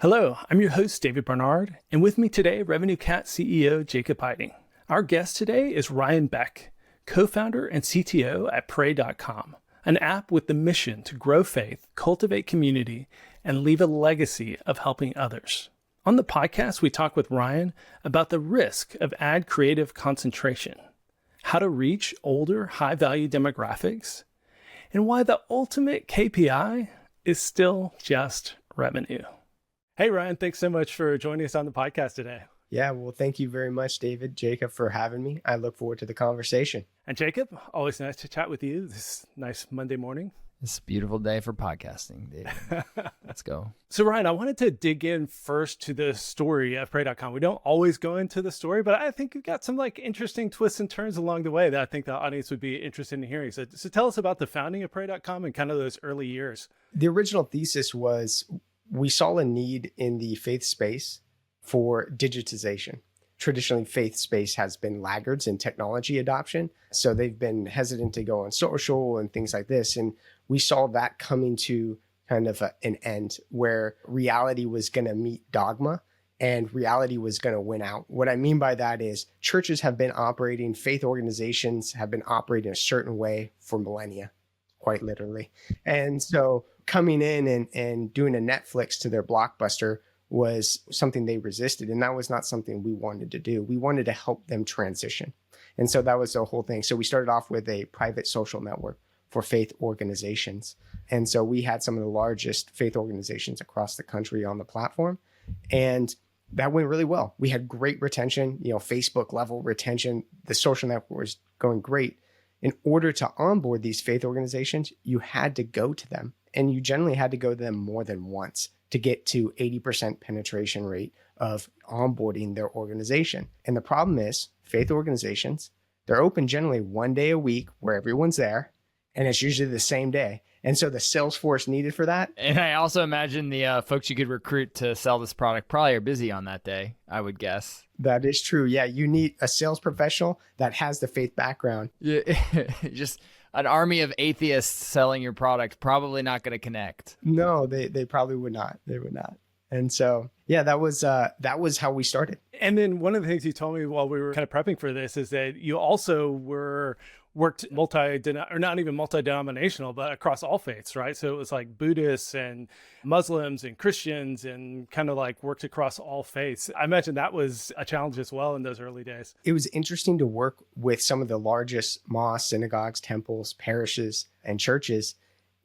Hello, I'm your host, David Barnard, and with me today, Revenue Cat CEO Jacob Hiding. Our guest today is Ryan Beck, co-founder and CTO at Pray.com, an app with the mission to grow faith, cultivate community, and leave a legacy of helping others. On the podcast, we talk with Ryan about the risk of ad creative concentration, how to reach older, high-value demographics, and why the ultimate KPI is still just revenue. Hey, Ryan, thanks so much for joining us on the podcast today. Yeah, well, thank you very much, David, Jacob, for having me. I look forward to the conversation. And Jacob, always nice to chat with you this nice Monday morning. It's a beautiful day for podcasting, David. Let's go. So, Ryan, I wanted to dig in first to the story of Pray.com. We don't always go into the story, but I think you've got some interesting twists and turns along the way that I think the audience would be interested in hearing. So tell us about the founding of Pray.com and kind of those early years. The original thesis was we saw a need in the faith space for digitization. Traditionally, faith space has been laggards in technology adoption. So they've been hesitant to go on social and things like this. And we saw that coming to kind of an end where reality was going to meet dogma and reality was going to win out. What I mean by that is churches have been operating, faith organizations have been operating a certain way for millennia, quite literally. And so coming in and doing a Netflix to their Blockbuster was something they resisted. And that was not something we wanted to do. We wanted to help them transition. And so that was the whole thing. So we started off with a private social network for faith organizations. And so we had some of the largest faith organizations across the country on the platform. And that went really well. We had great retention, Facebook level retention. The social network was going great. In order to onboard these faith organizations, you had to go to them. And you generally had to go to them more than once to get to 80% penetration rate of onboarding their organization. And the problem is faith organizations, they're open generally one day a week where everyone's there, and it's usually the same day. And so the sales force needed for that. And I also imagine the folks you could recruit to sell this product probably are busy on that day, I would guess. That is true. Yeah, you need a sales professional that has the faith background. Yeah, just an army of atheists selling your product, probably not going to connect. No, they probably would not. They would not. And so, yeah, that was how we started. And then one of the things you told me while we were kind of prepping for this is that you also worked not even multi-denominational, but across all faiths, right? So it was like Buddhists and Muslims and Christians and kind of worked across all faiths. I imagine that was a challenge as well in those early days. It was interesting to work with some of the largest mosques, synagogues, temples, parishes, and churches,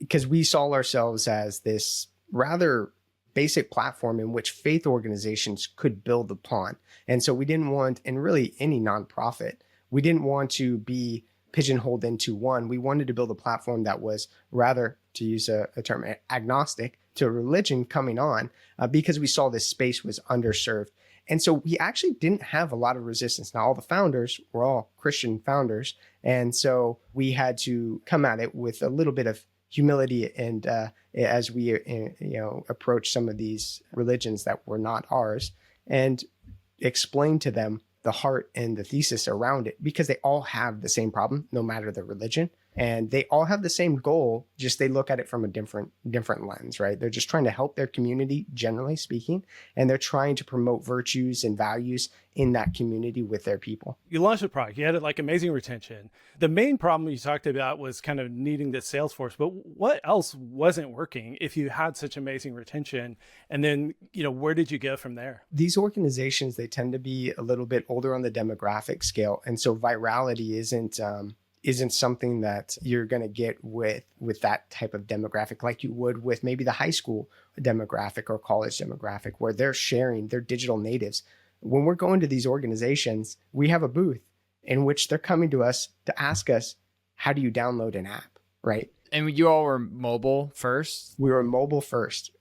because we saw ourselves as this rather basic platform in which faith organizations could build upon. And so we didn't want, and really any nonprofit, we didn't want to be pigeonholed into one. We wanted to build a platform that was rather, to use a term, agnostic to religion coming on, because we saw this space was underserved. And so we actually didn't have a lot of resistance. Now, all the founders were all Christian founders. And so we had to come at it with a little bit of humility and as we approach some of these religions that were not ours, and explain to them the heart and the thesis around it, because they all have the same problem, no matter the religion. And they all have the same goal, just they look at it from a different lens, right? They're just trying to help their community, generally speaking, and they're trying to promote virtues and values in that community with their people. You launched a product, you had amazing retention. The main problem you talked about was kind of needing the sales force, but what else wasn't working if you had such amazing retention? And then, where did you go from there? These organizations, they tend to be a little bit older on the demographic scale. And so virality isn't something that you're going to get with that type of demographic like you would with maybe the high school demographic or college demographic, where they're sharing, they're digital natives. When we're going to these organizations, we have a booth in which they're coming to us to ask us, how do you download an app, right? And you all were mobile first? We were mobile first.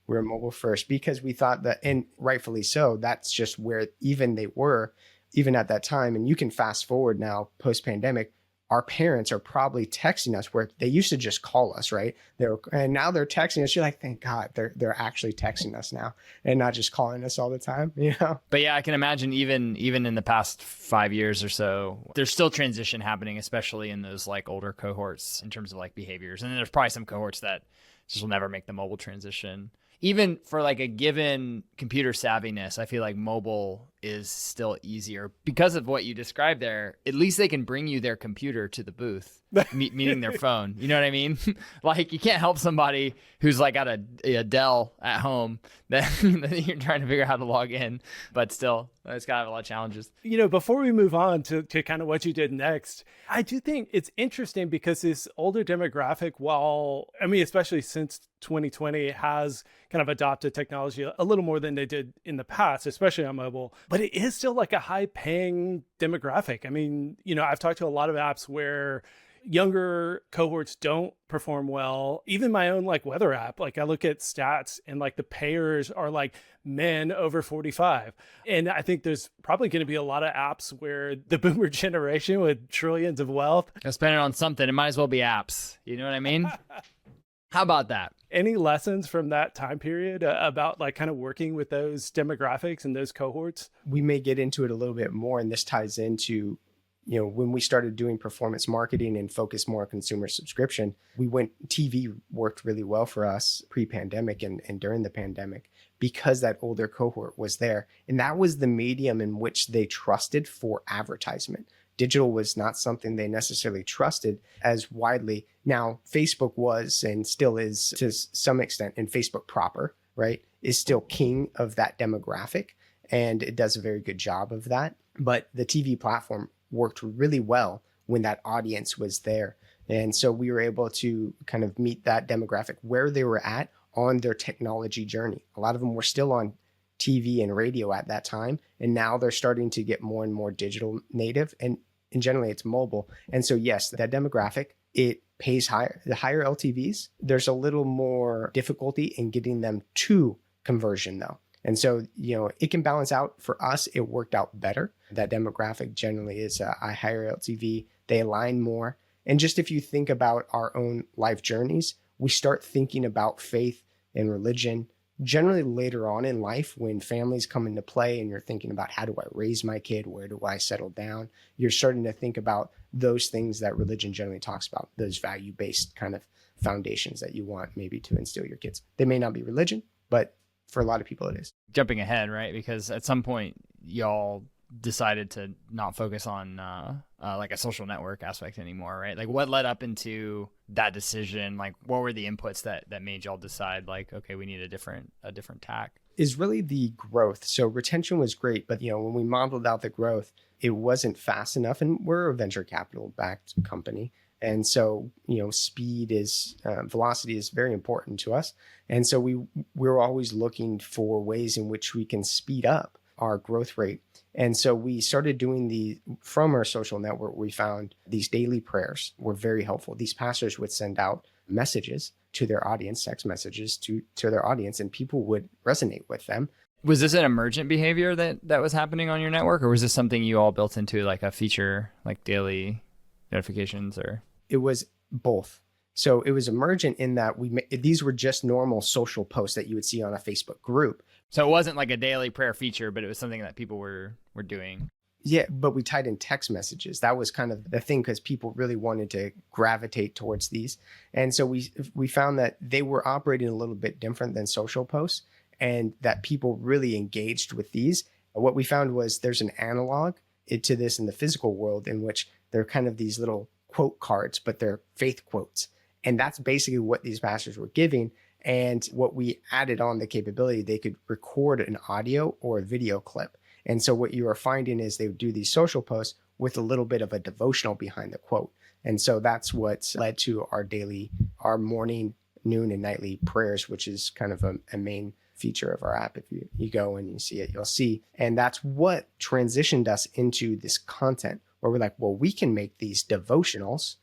Because we thought that, and rightfully so, that's just where even they were, even at that time. And you can fast forward now, post-pandemic, our parents are probably texting us, where they used to just call us, right? And now they're texting us. You're like, thank God they're actually texting us now and not just calling us all the time, But yeah, I can imagine even in the past 5 years or so, there's still transition happening, especially in those older cohorts in terms of behaviors. And then there's probably some cohorts that just will never make the mobile transition. even for like a given computer savviness, I feel like mobile is still easier because of what you described there. At least they can bring you their computer to the booth, meaning their phone. You know what I mean? Like you can't help somebody who's like got a Dell at home that you're trying to figure out how to log in, but still it's got to have a lot of challenges. Before we move on to kind of what you did next, I do think it's interesting because this older demographic, especially since 2020, has kind of adopted technology a little more than they did in the past, especially on mobile, but it is still like a high paying demographic. I've talked to a lot of apps where younger cohorts don't perform well. Even my own like weather app, like I look at stats and like the payers are like men over 45. And I think there's probably going to be a lot of apps where the boomer generation with trillions of wealth. I spend it on something. It might as well be apps. You know what I mean? How about that? Any lessons from that time period about like kind of working with those demographics and those cohorts? We may get into it a little bit more, and this ties into, when we started doing performance marketing and focused more on consumer subscription, TV worked really well for us pre-pandemic and during the pandemic because that older cohort was there. And that was the medium in which they trusted for advertisement. Digital was not something they necessarily trusted as widely. Now, Facebook was and still is to some extent, and Facebook proper, right, is still king of that demographic. And it does a very good job of that. But the TV platform worked really well when that audience was there. And so we were able to kind of meet that demographic where they were at on their technology journey. A lot of them were still on TV and radio at that time. And now they're starting to get more and more digital native. And generally it's mobile. And so, yes, that demographic, it pays higher. The higher LTVs, there's a little more difficulty in getting them to conversion though. And so, it can balance out. For us, it worked out better. That demographic generally is a higher LTV. They align more. And just if you think about our own life journeys, we start thinking about faith and religion generally later on in life when families come into play and you're thinking about how do I raise my kid? Where do I settle down? You're starting to think about those things that religion generally talks about, those value-based kind of foundations that you want maybe to instill your kids. They may not be religion, but for a lot of people it is. Jumping ahead, right? Because at some point y'all decided to not focus on like a social network aspect anymore, right? Like what led up into that decision? Like what were the inputs that made y'all decide like, okay, we need a different tack? Is really the growth. So retention was great, but when we modeled out the growth, it wasn't fast enough. And we're a venture capital backed company. And so, speed is, velocity is very important to us. And so we're always looking for ways in which we can speed up our growth rate. And so we started doing from our social network, we found these daily prayers were very helpful. These pastors would send out messages to their audience, text messages to their audience, and people would resonate with them. Was this an emergent behavior that was happening on your network, or was this something you all built into like a feature, like daily notifications? Or it was both. So it was emergent in that these were just normal social posts that you would see on a Facebook group. So it wasn't like a daily prayer feature, but it was something that people were doing. Yeah, but we tied in text messages. That was kind of the thing because people really wanted to gravitate towards these. And so we found that they were operating a little bit different than social posts and that people really engaged with these. What we found was there's an analog to this in the physical world in which they're kind of these little quote cards, but they're faith quotes. And that's basically what these pastors were giving. And what we added on the capability, they could record an audio or a video clip. And so what you are finding is they would do these social posts with a little bit of a devotional behind the quote. And so that's what led to our morning, noon, and nightly prayers, which is kind of a main feature of our app. If you go and you see it, you'll see. And that's what transitioned us into this content where we're like, well, we can make these devotionals.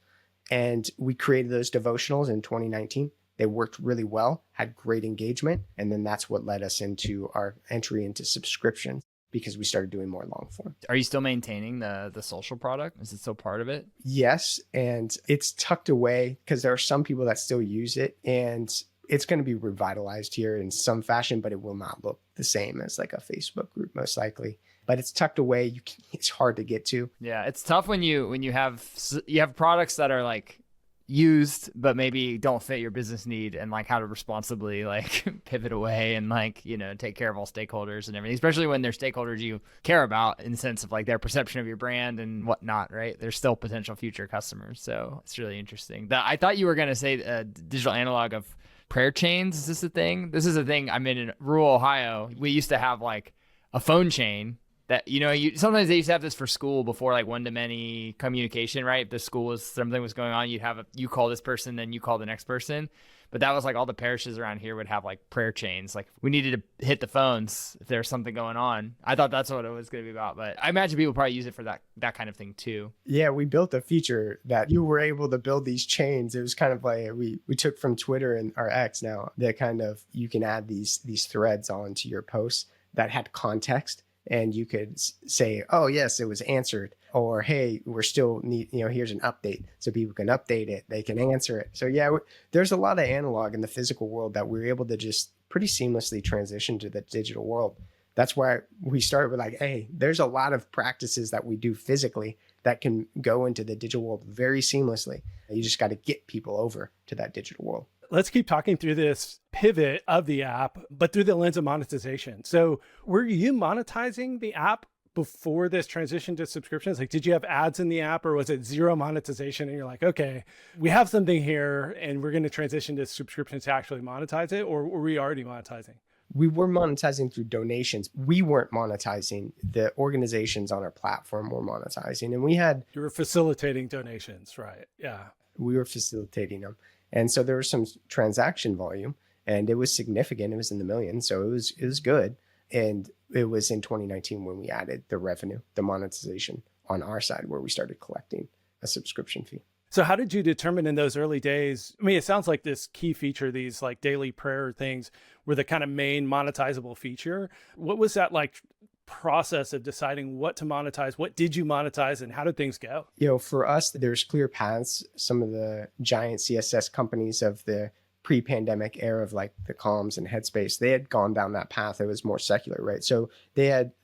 And we created those devotionals in 2019. They worked really well, had great engagement. And then that's what led us into our entry into subscription because we started doing more long form. Are you still maintaining the social product? Is it still part of it? Yes. And it's tucked away because there are some people that still use it. And it's going to be revitalized here in some fashion, but it will not look the same as like a Facebook group, most likely. But it's tucked away. It's hard to get to. Yeah, it's tough when you have products that are like used, but maybe don't fit your business need, and like how to responsibly like pivot away and like, take care of all stakeholders and everything, especially when they're stakeholders you care about in the sense of like their perception of your brand and whatnot, right? They're still potential future customers. So it's really interesting. I thought you were going to say a digital analog of prayer chains. Is this a thing? This is a thing. I'm in rural Ohio. We used to have like a phone chain that, sometimes they used to have this for school before like one-to-many communication, right? If the school was, something was going on, you call this person, then you call the next person. But that was like all the parishes around here would have like prayer chains. Like we needed to hit the phones if there's something going on. I thought that's what it was going to be about, but I imagine people probably use it for that kind of thing too. Yeah, we built a feature that you were able to build these chains. It was kind of like we took from Twitter and our X now, that kind of, you can add these threads onto your posts that had context. And you could say, oh, yes, it was answered. Or, hey, we're still need, here's an update. So people can update it. They can answer it. So yeah, there's a lot of analog in the physical world that we're able to just pretty seamlessly transition to the digital world. That's why we started with like, hey, there's a lot of practices that we do physically that can go into the digital world very seamlessly. You just got to get people over to that digital world. Let's keep talking through this pivot of the app, but through the lens of monetization. So were you monetizing the app before this transition to subscriptions? Like, did you have ads in the app, or was it zero monetization? And you're like, okay, we have something here and we're going to transition to subscriptions to actually monetize it, or were we already monetizing? We were monetizing through donations. We weren't monetizing. The organizations on our platform were monetizing, and you were facilitating donations, right? Yeah. We were facilitating them. And so there was some transaction volume, and it was significant. It was in the millions. So it was good. And it was in 2019 when we added the revenue, the monetization on our side, where we started collecting a subscription fee. So how did you determine in those early days? I mean, it sounds like this key feature, these like daily prayer things, were the kind of main monetizable feature. What was that like process of deciding what to monetize? What did you monetize, and how did things go? For us, there's clear paths. Some of the giant CSS companies of the pre-pandemic era of like the Calms and Headspace, they had gone down that path. It was more secular, right? So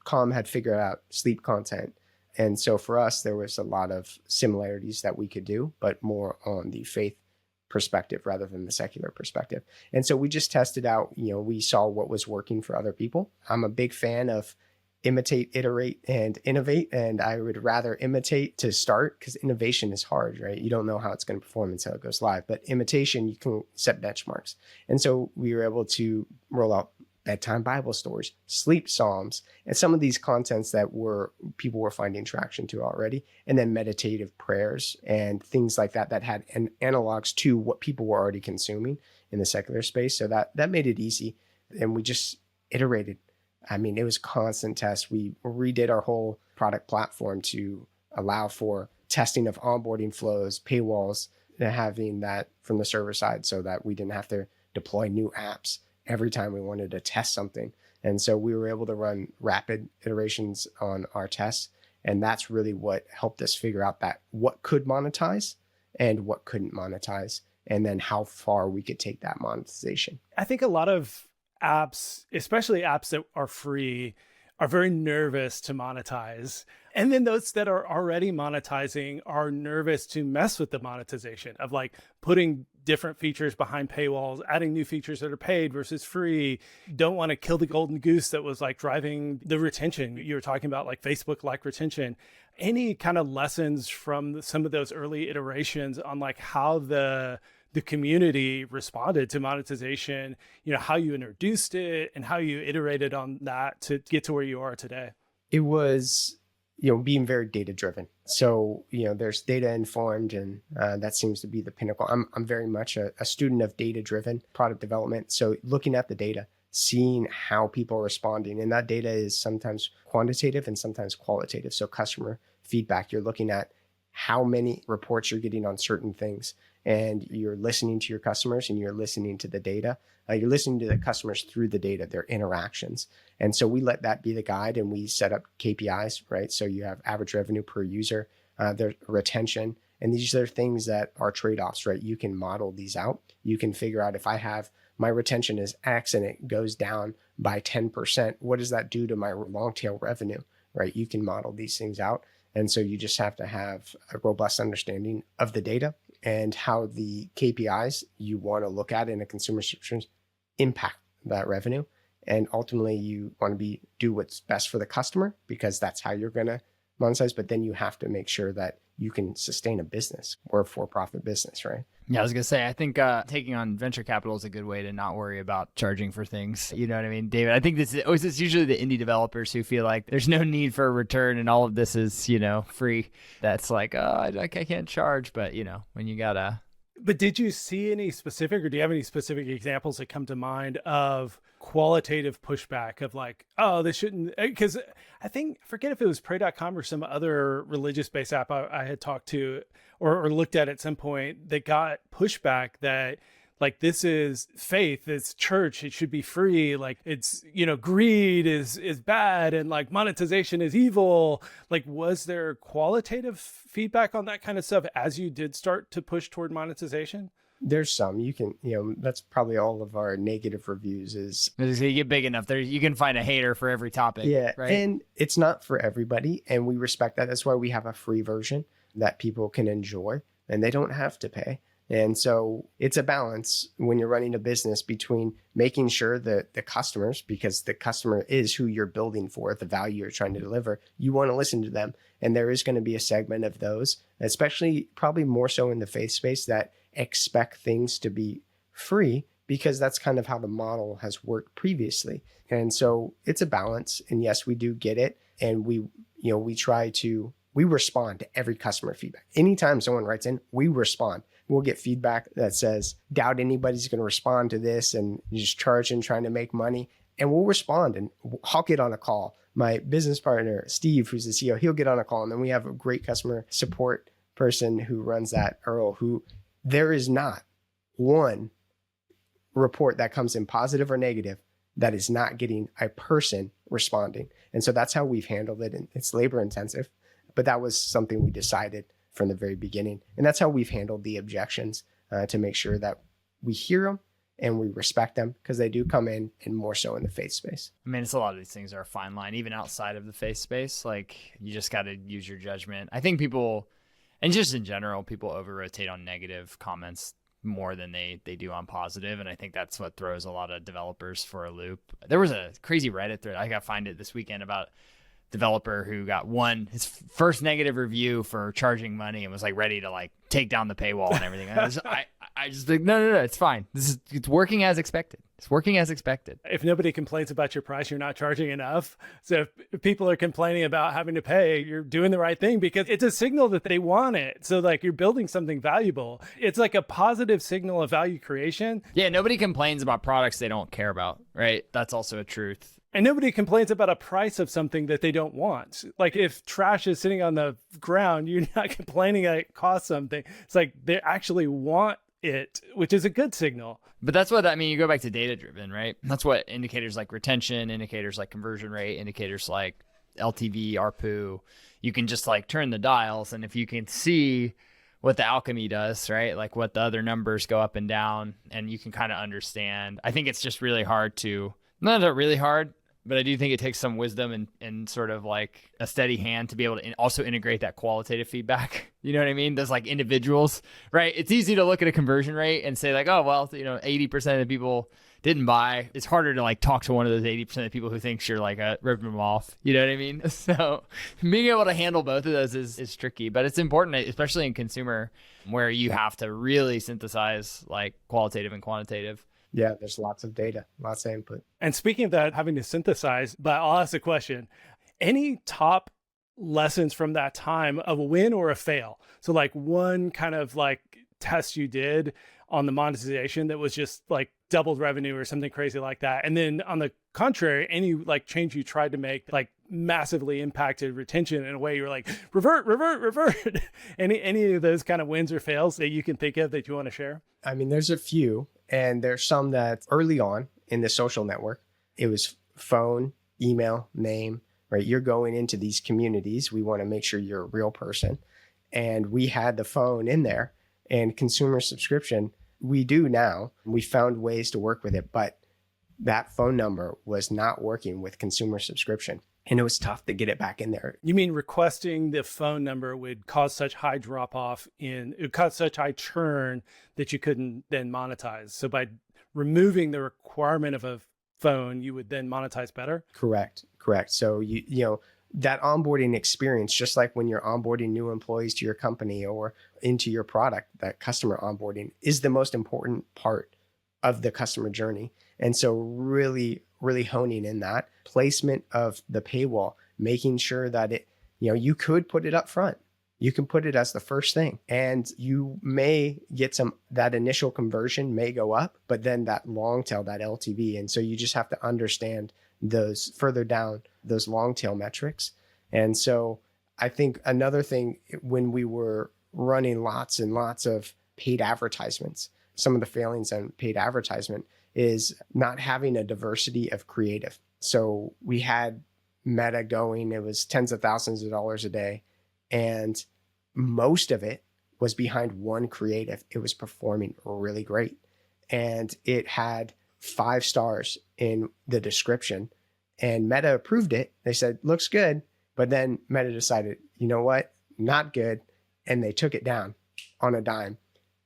Calm had figured out sleep content. And so for us, there was a lot of similarities that we could do, but more on the faith perspective rather than the secular perspective. And so we just tested out, we saw what was working for other people. I'm a big fan of imitate, iterate, and innovate. And I would rather imitate to start, because innovation is hard, right? You don't know how it's going to perform until it goes live. But imitation, you can set benchmarks. And so we were able to roll out bedtime Bible stories, sleep psalms, and some of these contents that people were finding traction to already. And then meditative prayers and things like that had analogs to what people were already consuming in the secular space. So that made it easy. And we just iterated. I mean, it was constant tests. We redid our whole product platform to allow for testing of onboarding flows, paywalls, and having that from the server side so that we didn't have to deploy new apps every time we wanted to test something. And so we were able to run rapid iterations on our tests. And that's really what helped us figure out that what could monetize and what couldn't monetize, and then how far we could take that monetization. I think a lot of apps, especially apps that are free, are very nervous to monetize. And then those that are already monetizing are nervous to mess with the monetization of like putting different features behind paywalls, adding new features that are paid versus free. Don't want to kill the golden goose that was like driving the retention. You were talking about like Facebook-like retention. Any kind of lessons from some of those early iterations on like how the community responded to monetization, how you introduced it and how you iterated on that to get to where you are today? It was, being very data driven. So, there's data informed, and that seems to be the pinnacle. I'm very much a student of data driven product development. So looking at the data, seeing how people are responding, and that data is sometimes quantitative and sometimes qualitative. So customer feedback, you're looking at how many reports you're getting on certain things, and you're listening to your customers and you're listening to the data. You're listening to the customers through the data, their interactions. And so we let that be the guide, and we set up KPIs, right? So you have average revenue per user, their retention, and these are things that are trade-offs, right? You can model these out. You can figure out if I have my retention is X and it goes down by 10%, what does that do to my long tail revenue, right? You can model these things out. And so you just have to have a robust understanding of the data and how the KPIs you want to look at in a consumer subscription impact that revenue. And ultimately, you want to do what's best for the customer, because that's how you're going to monetize. But then you have to make sure that you can sustain a business. We're a for-profit business, right? Yeah, I was going to say, I think taking on venture capital is a good way to not worry about charging for things. You know what I mean, David? I think it's usually the indie developers who feel like there's no need for a return and all of this is, free. That's like, oh, I can't charge. But, when you got to... But did you see any specific, or do you have any specific examples that come to mind of qualitative pushback of like, oh, this shouldn't, because I forget if it was pray.com or some other religious-based app I had talked to or looked at some point that got pushback that like, this is faith, it's church, it should be free. Like, it's, greed is bad, and like monetization is evil. Like, was there qualitative feedback on that kind of stuff as you did start to push toward monetization? There's some. You can, that's probably all of our negative reviews is. You get big enough there, you can find a hater for every topic. Yeah. Right. And it's not for everybody. And we respect that. That's why we have a free version that people can enjoy and they don't have to pay. And so it's a balance when you're running a business between making sure that the customers, because the customer is who you're building for, the value you're trying to deliver, you want to listen to them. And there is going to be a segment of those, especially probably more so in the faith space, that expect things to be free because that's kind of how the model has worked previously. And so it's a balance. And yes, we do get it. And we respond to every customer feedback. Anytime someone writes in, we respond. We'll get feedback that says, doubt anybody's going to respond to this and just charging, trying to make money. And we'll respond, and I'll get on a call. My business partner, Steve, who's the CEO, he'll get on a call. And then we have a great customer support person who runs that, Earl, who there is not one report that comes in positive or negative that is not getting a person responding. And so that's how we've handled it. And it's labor intensive, but that was something we decided from the very beginning. And that's how we've handled the objections to make sure that we hear them and we respect them, because they do come in and more so in the faith space. I mean, it's a lot of these things are a fine line, even outside of the faith space. Like, you just got to use your judgment. I think people, and just in general, people over-rotate on negative comments more than they do on positive. And I think that's what throws a lot of developers for a loop. There was a crazy Reddit thread, I got to find it this weekend, about developer who got his first negative review for charging money and was like ready to like take down the paywall and everything. I just think, no, it's fine. It's working as expected. It's working as expected. If nobody complains about your price, you're not charging enough. So if people are complaining about having to pay, you're doing the right thing, because it's a signal that they want it. So like, you're building something valuable. It's like a positive signal of value creation. Yeah. Nobody complains about products they don't care about, right? That's also a truth. And nobody complains about a price of something that they don't want. Like, if trash is sitting on the ground, you're not complaining that it costs something. It's like they actually want it, which is a good signal. But that's what, I mean, you go back to data driven, right? That's what indicators like retention, indicators like conversion rate, indicators like LTV, ARPU, you can just like turn the dials. And if you can see what the alchemy does, right? Like what the other numbers go up and down, and you can kind of understand. I think it's just really hard not really hard, but I do think it takes some wisdom and sort of like a steady hand to be able to also integrate that qualitative feedback. You know what I mean? Those like individuals, right? It's easy to look at a conversion rate and say like, oh, well, 80% of the people didn't buy. It's harder to like talk to one of those 80% of people who thinks you're like ripping them off. You know what I mean? So being able to handle both of those is tricky, but it's important, especially in consumer, where you have to really synthesize like qualitative and quantitative. Yeah, there's lots of data, lots of input. And speaking of that, having to synthesize, but I'll ask a question. Any top lessons from that time of a win or a fail? So like one kind of like test you did on the monetization that was just like doubled revenue or something crazy like that. And then on the contrary, any like change you tried to make like massively impacted retention in a way you're like, revert. Any of those kind of wins or fails that you can think of that you want to share? I mean, there's a few, and there's some that early on in the social network, it was phone, email, name, right? You're going into these communities. We want to make sure you're a real person. And we had the phone in there, and consumer subscription, we do now. We found ways to work with it, but that phone number was not working with consumer subscription. And it was tough to get it back in there. You mean requesting the phone number would cause such high drop off it would cause such high churn that you couldn't then monetize. So by removing the requirement of a phone, you would then monetize better? Correct. So you know, that onboarding experience, just like when you're onboarding new employees to your company or into your product, that customer onboarding is the most important part of the customer journey. And so really honing in that placement of the paywall, making sure that it, you know, you could put it up front. You can put it as the first thing, and you may get that initial conversion may go up, but then that long tail, that LTV. And so you just have to understand those further down, those long tail metrics. And so I think another thing, when we were running lots and lots of paid advertisements, some of the failings on paid advertisement is not having a diversity of creative. So we had Meta going, it was tens of thousands of dollars a day, and most of it was behind one creative. It was performing really great, and it had 5 stars in the description, and Meta approved it. They said, looks good. But then Meta decided, you know what, not good. And they took it down on a dime,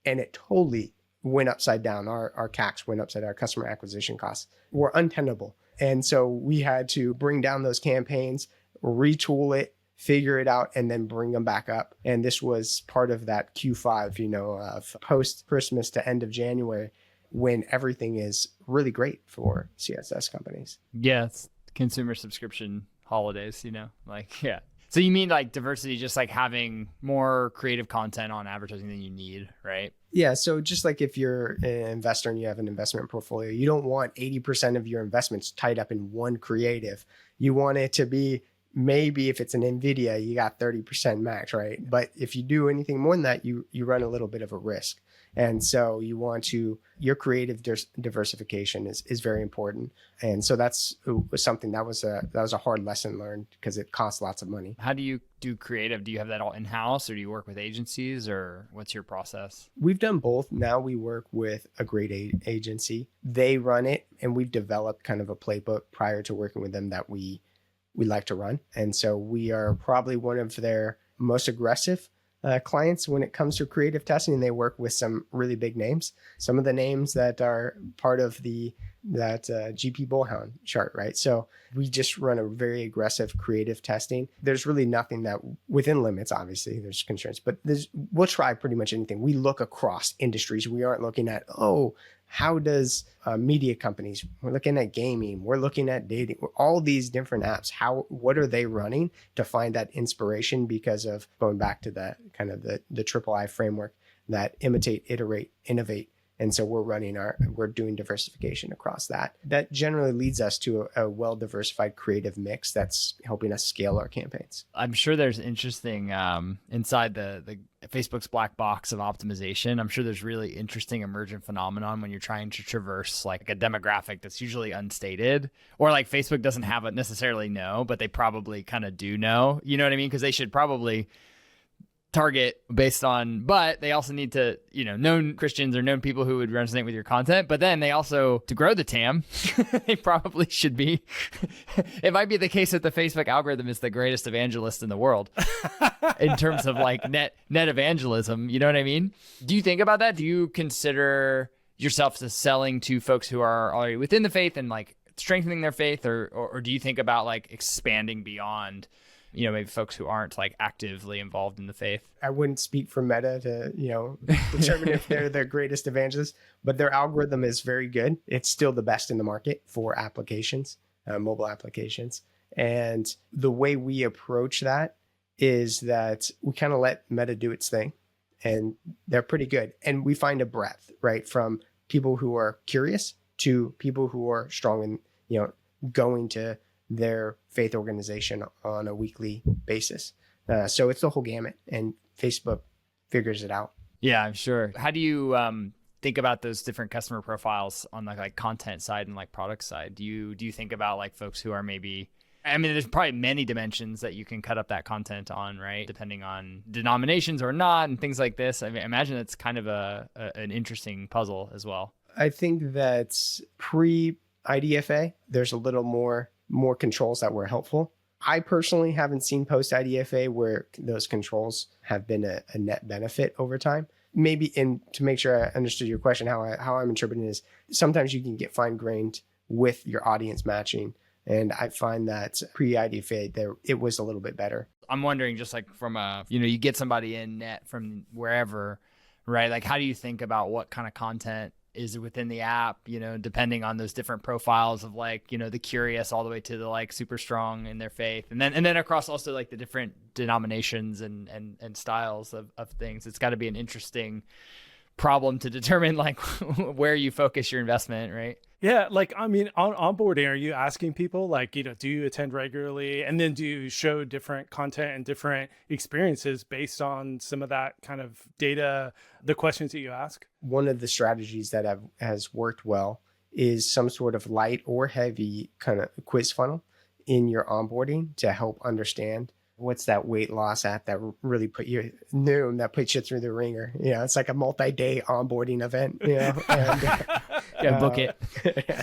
and it totally went upside down. Our CACs went upside down. Our customer acquisition costs were untenable. And so we had to bring down those campaigns, retool it, figure it out, and then bring them back up. And this was part of that Q5, you know, of post-Christmas to end of January, when everything is really great for CSS companies. Yeah, it's consumer subscription holidays, you know, like, yeah. So you mean like diversity, just like having more creative content on advertising than you need, right? Yeah. So just like if you're an investor and you have an investment portfolio, you don't want 80% of your investments tied up in one creative. You want it to be, maybe if it's an NVIDIA, you got 30% max, right? But if you do anything more than that, you run a little bit of a risk. And so you want to, your creative diversification is very important. And so that's something that was a hard lesson learned, because it costs lots of money. How do you do creative? Do you have that all in-house, or do you work with agencies, or what's your process? We've done both. Now we work with a great agency. They run it, and we've developed kind of a playbook prior to working with them that we like to run. And so we are probably one of their most aggressive clients when it comes to creative testing, and they work with some really big names. Some of the names that are part of that GP Bullhound chart, right? So we just run a very aggressive creative testing. There's really nothing that, within limits, obviously there's constraints, but we'll try pretty much anything. We look across industries. We aren't looking at, how does media companies, we're looking at gaming, we're looking at dating, all these different apps, what are they running to find that inspiration, because of going back to the kind of the triple I framework, that imitate, iterate, innovate. And so we're doing diversification across that. That generally leads us to a well-diversified creative mix that's helping us scale our campaigns. I'm sure there's interesting inside the Facebook's black box of optimization. I'm sure there's really interesting emergent phenomenon when you're trying to traverse like a demographic that's usually unstated, or like Facebook doesn't have it necessarily know, but they probably kind of do know. You know what I mean? Because they should probably target based on, but they also need to, known Christians or known people who would resonate with your content. But then they also, to grow the TAM, they probably should be, it might be the case that the Facebook algorithm is the greatest evangelist in the world in terms of like net evangelism. You know what I mean? Do you think about that? Do you consider yourself as selling to folks who are already within the faith and like strengthening their faith, or do you think about like expanding beyond, maybe folks who aren't like actively involved in the faith? I wouldn't speak for Meta to, determine if they're the greatest evangelists, but their algorithm is very good. It's still the best in the market for applications, mobile applications. And the way we approach that is that we kind of let Meta do its thing, and they're pretty good. And we find a breadth, right? From people who are curious to people who are strong in, going to their faith organization on a weekly basis. So it's the whole gamut, and Facebook figures it out. Yeah, I'm sure. How do you think about those different customer profiles on the like content side and like product side? Do you think about like folks who are maybe, there's probably many dimensions that you can cut up that content on, right? Depending on denominations or not and things like this. I imagine it's kind of an interesting puzzle as well. I think that IDFA, there's a little more controls that were helpful. I personally haven't seen post IDFA where those controls have been a net benefit over time. Maybe to make sure I understood your question, how I'm interpreting it is sometimes you can get fine-grained with your audience matching. And I find that pre-IDFA, it was a little bit better. I'm wondering, just like from you get somebody in net from wherever, right? Like, how do you think about what kind of content is within the app, depending on those different profiles of like, the curious all the way to the like super strong in their faith. And then across also like the different denominations and styles of things. It's got to be an interesting problem to determine like where you focus your investment, right? Yeah, like, I mean, on onboarding, are you asking people like, do you attend regularly? And then do you show different content and different experiences based on some of that kind of data, the questions that you ask? One of the strategies that has worked well is some sort of light or heavy kind of quiz funnel in your onboarding to help understand what's that weight loss app that really puts you through the ringer. It's like a multi-day onboarding event, and gotta book it.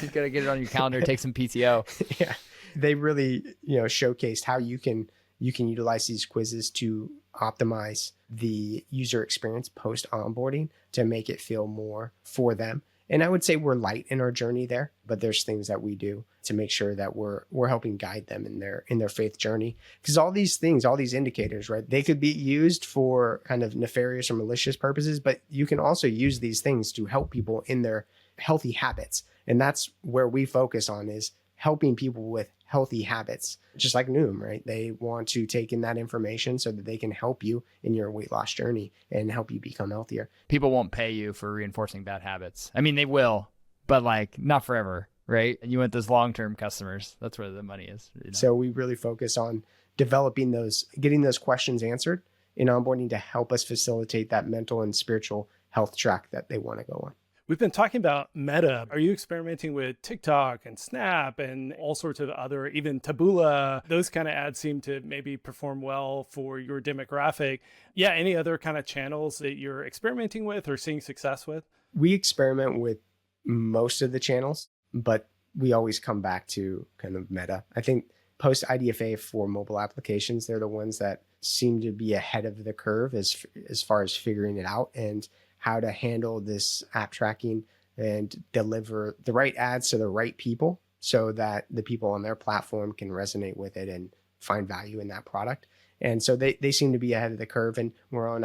You gotta get it on your calendar, take some PTO. Yeah. They really, showcased how you can utilize these quizzes to optimize the user experience post onboarding to make it feel more for them. And I would say we're light in our journey there, but there's things that we do to make sure that we're helping guide them in their faith journey. Because all these things, all these indicators, right, they could be used for kind of nefarious or malicious purposes, but you can also use these things to help people in their healthy habits. And that's where we focus on, is helping people with healthy habits, just like Noom, right? They want to take in that information so that they can help you in your weight loss journey and help you become healthier. People won't pay you for reinforcing bad habits. I mean, they will, but like not forever, right? And you want those long-term customers. That's where the money is. So we really focus on developing getting those questions answered in onboarding to help us facilitate that mental and spiritual health track that they want to go on. We've been talking about Meta. Are you experimenting with TikTok and Snap and all sorts of other, even Taboola? Those kind of ads seem to maybe perform well for your demographic. Yeah, any other kind of channels that you're experimenting with or seeing success with? We experiment with most of the channels, but we always come back to kind of Meta. I think post IDFA for mobile applications, they're the ones that seem to be ahead of the curve as far as figuring it out and how to handle this app tracking and deliver the right ads to the right people so that the people on their platform can resonate with it and find value in that product. And so they seem to be ahead of the curve, and we're on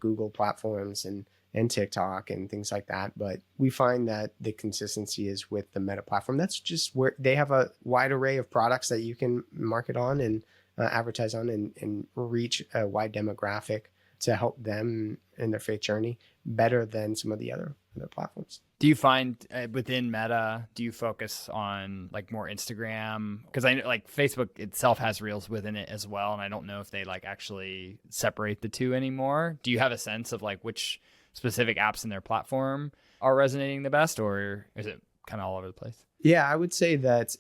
Google platforms and TikTok and things like that. But we find that the consistency is with the Meta platform. That's just where they have a wide array of products that you can market on and advertise on and reach a wide demographic to help them in their faith journey better than some of the other platforms. Do you find within Meta, do you focus on like more Instagram? Because I know like Facebook itself has Reels within it as well. And I don't know if they like actually separate the two anymore. Do you have a sense of like which specific apps in their platform are resonating the best, or is it kind of all over the place? Yeah, I would say that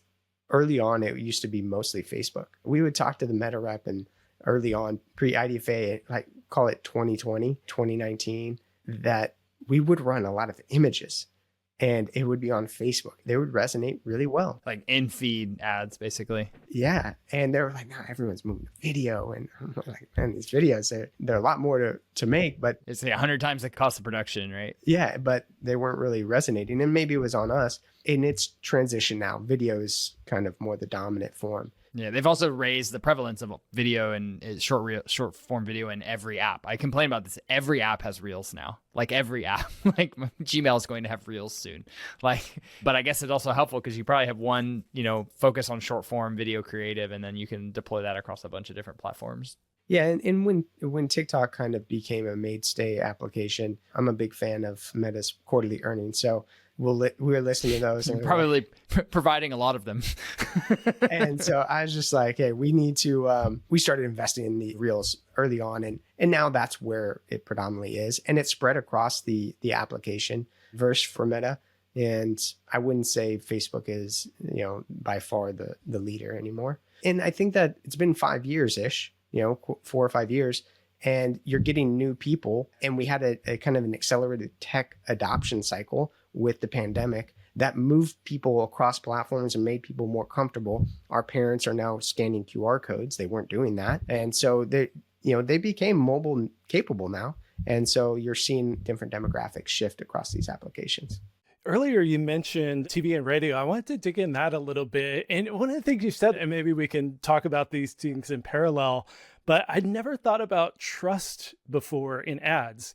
early on, it used to be mostly Facebook. We would talk to the Meta rep, and early on, pre-IDFA, like call it 2020, 2019, that we would run a lot of images and it would be on Facebook. They would resonate really well. Like in-feed ads, basically. Yeah. And they were like, no, everyone's moving to video. And I'm like, man, these videos, they're a lot more to make, but it's 100 times the cost of production, right? Yeah, but they weren't really resonating. And maybe it was on us. In its transition now, video is kind of more the dominant form. Yeah, they've also raised the prevalence of video and short form video in every app. I complain about this. Every app has Reels now. Like every app. Like Gmail is going to have Reels soon. But I guess it's also helpful because you probably have one, focus on short form video creative, and then you can deploy that across a bunch of different platforms. Yeah, and when TikTok kind of became a mainstay application, I'm a big fan of Meta's quarterly earnings. So we're listening to those. And probably providing a lot of them. And so I was just like, hey, we need to, we started investing in the Reels early on. And now that's where it predominantly is. And it's spread across the application verse for Meta. And I wouldn't say Facebook is, by far the leader anymore. And I think that it's been 5 years-ish, 4 or 5 years, and you're getting new people. And we had a kind of an accelerated tech adoption cycle with the pandemic that moved people across platforms and made people more comfortable. Our parents are now scanning QR codes. They weren't doing that. And so they became mobile capable now. And so you're seeing different demographics shift across these applications. Earlier, you mentioned TV and radio. I wanted to dig in that a little bit. And one of the things you said, and maybe we can talk about these things in parallel, but I'd never thought about trust before in ads.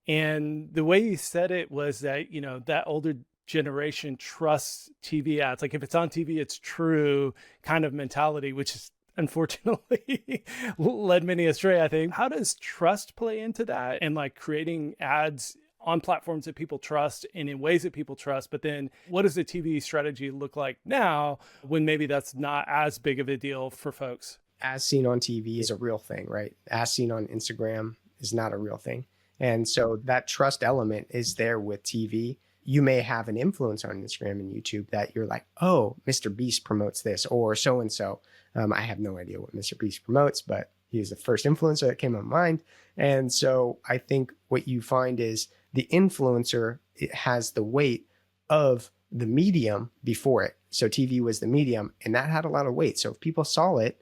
And the way you said it was that, that older generation trusts TV ads. Like if it's on TV, it's true kind of mentality, which is unfortunately led many astray, I think. How does trust play into that and like creating ads on platforms that people trust and in ways that people trust? But then what does the TV strategy look like now when maybe that's not as big of a deal for folks? As seen on TV is a real thing, right? As seen on Instagram is not a real thing. And so that trust element is there with TV. You may have an influencer on Instagram and YouTube that you're like, oh, Mr. Beast promotes this or so-and-so. I have no idea what Mr. Beast promotes, but he is the first influencer that came to mind. And so I think what you find is the influencer, it has the weight of the medium before it. So TV was the medium and that had a lot of weight. So if people saw it,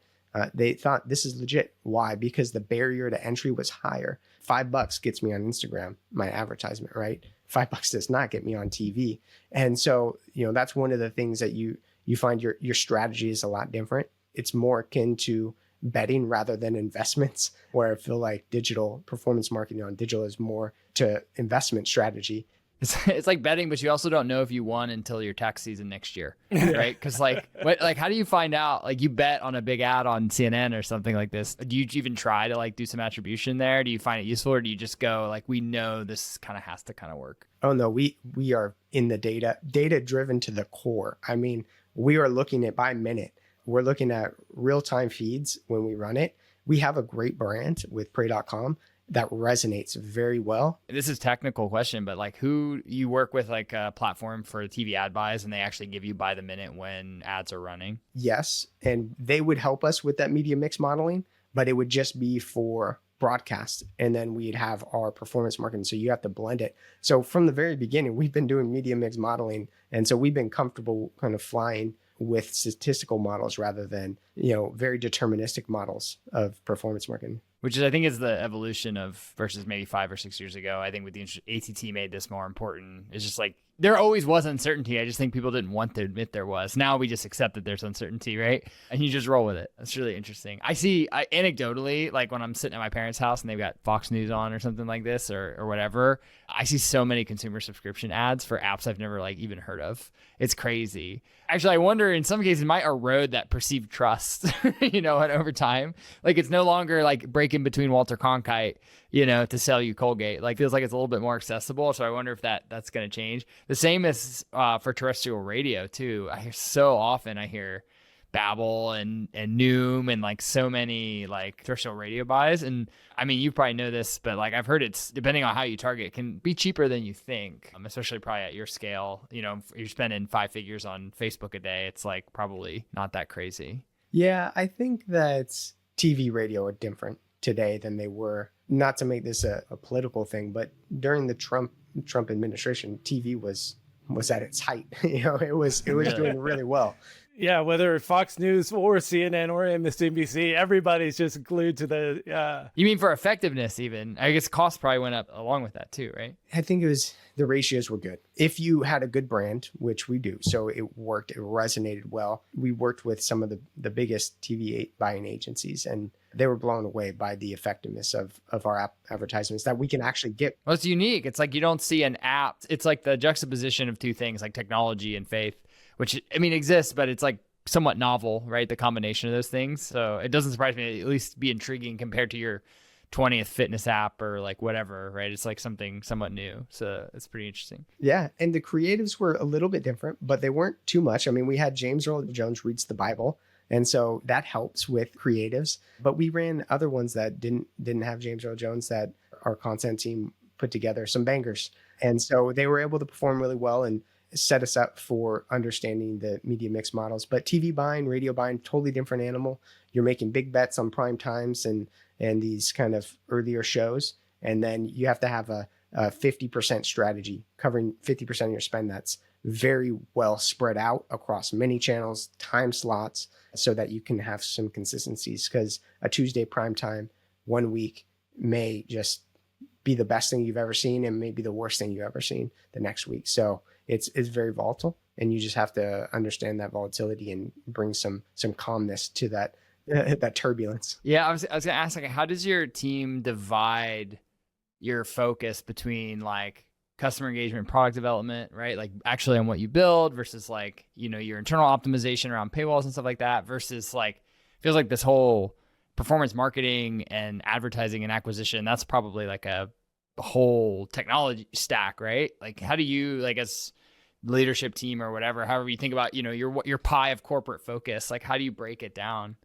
they thought this is legit. Why? Because the barrier to entry was higher. $5 gets me on Instagram, my advertisement, right? $5 does not get me on TV. And so, that's one of the things that you find your strategy is a lot different. It's more akin to betting rather than investments, where I feel like digital performance marketing on digital is more to investment strategy. It's like betting, but you also don't know if you won until your tax season next year, right? Because how do you find out? Like you bet on a big ad on CNN or something like this. Do you even try to like do some attribution there? Do you find it useful, or do you just go like, we know this kind of has to kind of work? Oh no, we are in the data driven to the core. I mean, we are looking at by minute. We're looking at real-time feeds when we run it. We have a great brand with pray.com that resonates very well. This is a technical question, but like who you work with, like a platform for TV ad buys, and they actually give you by the minute when ads are running? Yes. And they would help us with that media mix modeling, but it would just be for broadcast. And then we'd have our performance marketing. So you have to blend it. So from the very beginning, we've been doing media mix modeling. And so we've been comfortable kind of flying with statistical models rather than, very deterministic models of performance marketing. Which is, I think, is the evolution of versus maybe 5 or 6 years ago. I think with the ATT made this more important. It's just like there always was uncertainty. I just think people didn't want to admit there was. Now we just accept that there's uncertainty, right? And you just roll with it. That's really interesting. I see anecdotally, like when I'm sitting at my parents' house and they've got Fox News on or something like this or whatever, I see so many consumer subscription ads for apps I've never like even heard of. It's crazy. Actually, I wonder in some cases it might erode that perceived trust, and over time. Like it's no longer like breaking between Walter Cronkite, to sell you Colgate. Like feels like it's a little bit more accessible. So I wonder if that's going to change. The same as for terrestrial radio too. I hear Babbel and Noom and like so many like terrestrial radio buys. And I mean, you probably know this, but like I've heard it's, depending on how you target, it can be cheaper than you think, especially probably at your scale. If you're spending 5 figures on Facebook a day, it's like probably not that crazy. Yeah, I think that TV, radio are different today than they were. Not to make this a political thing, but during the Trump administration, TV was at its height. It was doing really well. Yeah, whether Fox News or CNN or MSNBC, everybody's just glued to the... You mean for effectiveness even? I guess costs probably went up along with that too, right? I think the ratios were good. If you had a good brand, which we do, so it worked, it resonated well. We worked with some of the biggest TV buying agencies, and they were blown away by the effectiveness of our advertisements that we can actually get. Well, it's unique. It's like you don't see an app. It's like the juxtaposition of two things, like technology and faith, which, I mean, exists, but it's like somewhat novel, right? The combination of those things. So it doesn't surprise me to at least be intriguing compared to your 20th fitness app or like whatever, right? It's like something somewhat new. So it's pretty interesting. Yeah. And the creatives were a little bit different, but they weren't too much. I mean, we had James Earl Jones reads the Bible. And so that helps with creatives. But we ran other ones that didn't have James Earl Jones that our content team put together, some bangers. And so they were able to perform really well and set us up for understanding the media mix models. But TV buying, radio buying, totally different animal. You're making big bets on prime times and these kind of earlier shows. And then you have to have a 50% strategy covering 50% of your spend that's very well spread out across many channels, time slots, so that you can have some consistencies, because a Tuesday prime time one week may just be the best thing you've ever seen and maybe the worst thing you've ever seen the next week. So it's very volatile, and you just have to understand that volatility and bring some calmness to that turbulence. Yeah, I was gonna ask, like, how does your team divide your focus between like customer engagement, product development, right? Like actually on what you build versus like, your internal optimization around paywalls and stuff like that versus like, feels like this whole performance marketing and advertising and acquisition, that's probably like a whole technology stack, right? Like how do you, like as leadership team or whatever, however you think about, your pie of corporate focus, like how do you break it down?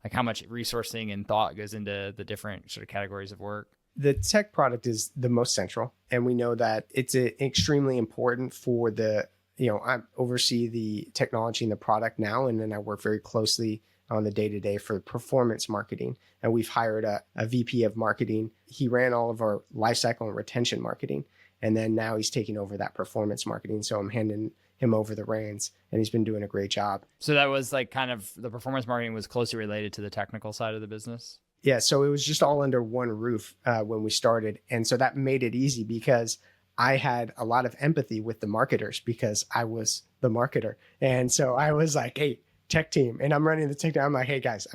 Like how much resourcing and thought goes into the different sort of categories of work? The tech product is the most central, and we know that it's extremely important for I oversee the technology and the product now, and then I work very closely on the day-to-day for performance marketing. And we've hired a VP of marketing. He ran all of our lifecycle and retention marketing, and then now he's taking over that performance marketing. So I'm handing him over the reins, and he's been doing a great job. So that was like kind of the performance marketing was closely related to the technical side of the business? Yeah, so it was just all under one roof when we started. And so that made it easy because I had a lot of empathy with the marketers because I was the marketer. And so I was like, hey, tech team. And I'm running the tech team. I'm like, hey, guys,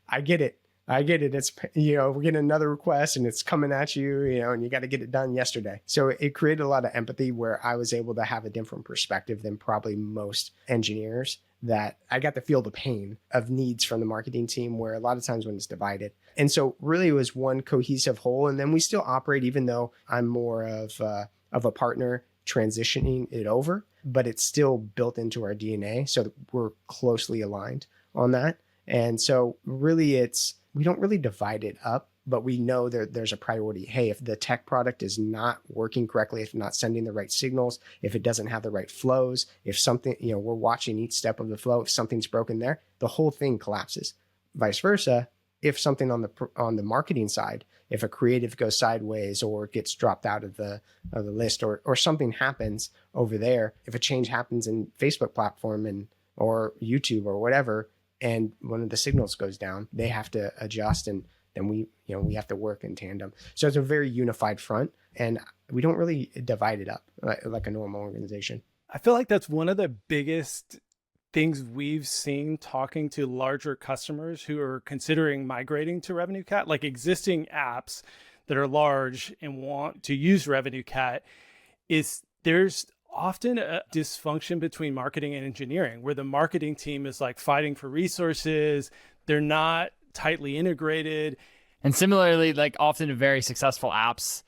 I get it. It's, we're getting another request and it's coming at you, and you got to get it done yesterday. So it created a lot of empathy where I was able to have a different perspective than probably most engineers, that I got to feel the pain of needs from the marketing team, where a lot of times when it's divided. And so really it was one cohesive whole. And then we still operate, even though I'm more of a partner transitioning it over, but it's still built into our DNA. So we're closely aligned on that. And so really we don't really divide it up, but we know that there's a priority. Hey, if the tech product is not working correctly, if not sending the right signals, if it doesn't have the right flows, if something, we're watching each step of the flow, if something's broken there, the whole thing collapses. Vice versa, if something on the marketing side, if a creative goes sideways or gets dropped out of the list, or something happens over there, if a change happens in Facebook platform or YouTube or whatever, and one of the signals goes down, they have to adjust, and then we have to work in tandem. So it's a very unified front, and we don't really divide it up like a normal organization. I feel like that's one of the biggest things we've seen talking to larger customers who are considering migrating to RevenueCat, like existing apps that are large and want to use RevenueCat, is there's often a dysfunction between marketing and engineering, where the marketing team is like fighting for resources. They're not tightly integrated. And similarly, like often very successful apps,